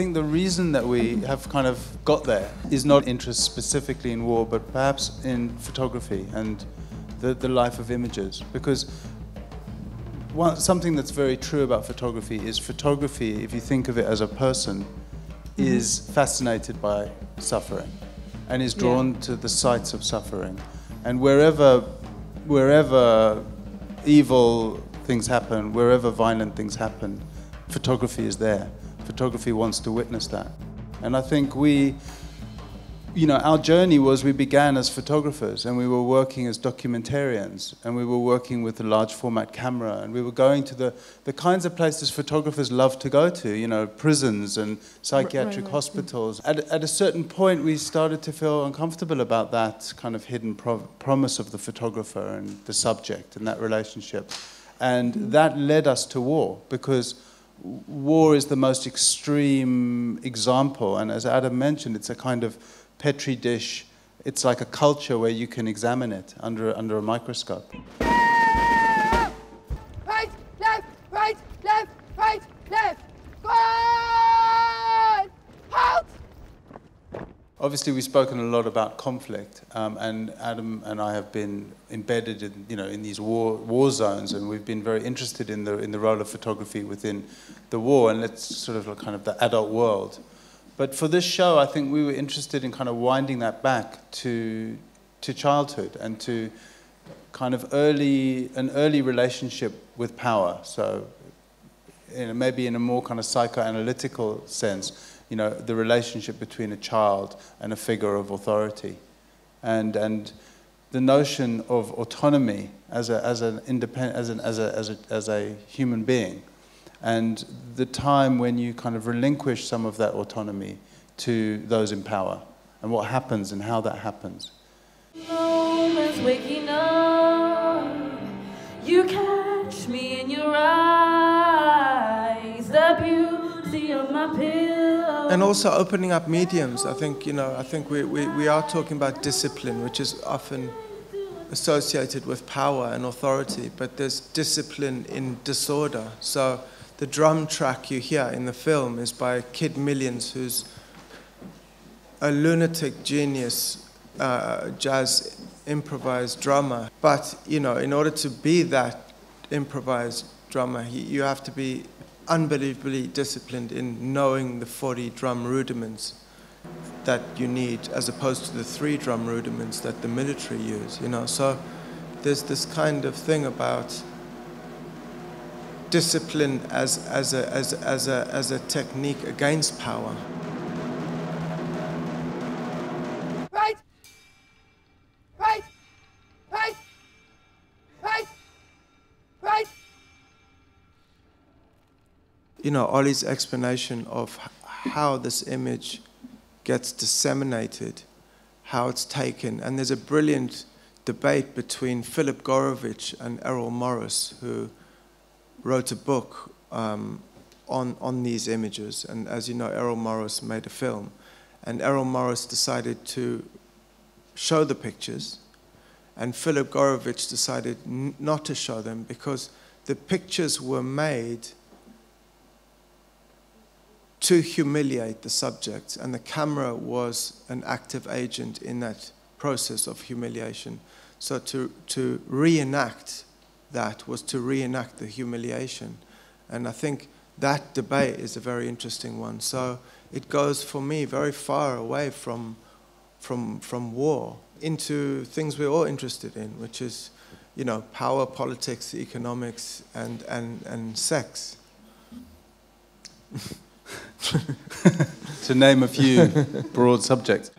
think the reason that we have kind of got there is not interest specifically in war, but perhaps in photography and the life of images. Because something that's very true about photography, if you think of it as a person, is fascinated by suffering and is drawn to the sights of suffering. And wherever evil things happen, wherever violent things happen, photography is there. Photography wants to witness that. And I think our journey was, we began as photographers and we were working as documentarians and we were working with a large format camera and we were going to the kinds of places photographers love to go to, prisons and psychiatric hospitals. At a certain point we started to feel uncomfortable about that kind of hidden promise of the photographer and the subject and that relationship. And that led us to war, because war is the most extreme example, and as Adam mentioned, it's a kind of petri dish. It's like a culture where you can examine it under a microscope. Right, left, right, left, right, left. Go on! Halt! Obviously, we've spoken a lot about conflict, and Adam and I have been embedded in these war zones, and we've been very interested in the role of photography within the war, and it's sort of kind of the adult world. But for this show, I think we were interested in kind of winding that back to childhood and to kind of an early relationship with power. So, maybe in a more kind of psychoanalytical sense, the relationship between a child and a figure of authority, and the notion of autonomy as a human being, and the time when you kind of relinquish some of that autonomy to those in power, and what happens and how that happens. Moments waking up, you catch me in your eyes, the beauty of my pillow. And also opening up mediums. I think we are talking about discipline, which is often associated with power and authority, but there's discipline in disorder. So the drum track you hear in the film is by Kid Millions, who's a lunatic genius jazz improvised drummer. But in order to be that improvised drummer, you have to be unbelievably disciplined in knowing the 40 drum rudiments that you need, as opposed to the 3 drum rudiments that the military use. So there's this kind of thing about discipline as a technique against power. Right, right, right, right, right. Ollie's explanation of how this image gets disseminated, how it's taken, and there's a brilliant debate between Philip Gorovich and Errol Morris, who wrote a book on these images. And as you know, Errol Morris made a film, and Errol Morris decided to show the pictures, and Philip Gorovich decided not to show them because the pictures were made to humiliate the subjects, and the camera was an active agent in that process of humiliation. So to reenact that was to reenact the humiliation. And I think that debate is a very interesting one. So it goes, for me, very far away from war into things we're all interested in, which is, power, politics, economics, and sex. To name a few broad subjects.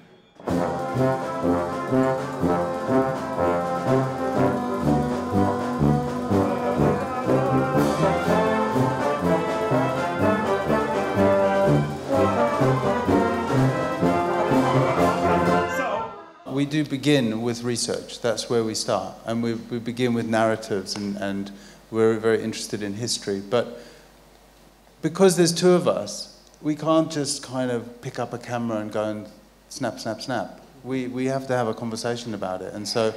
We do begin with research. That's where we start. And we begin with narratives, and we're very interested in history. But because there's 2 of us, we can't just kind of pick up a camera and go and snap, snap, snap. We have to have a conversation about it. And so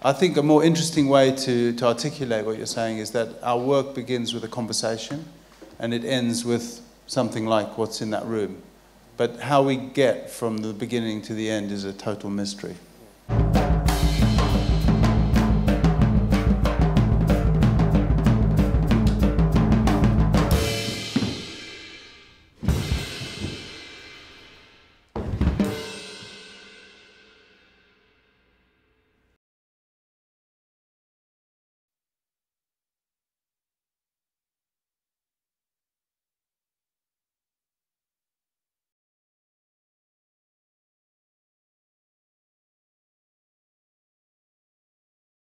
I think a more interesting way to articulate what you're saying is that our work begins with a conversation, and it ends with something like what's in that room. But how we get from the beginning to the end is a total mystery.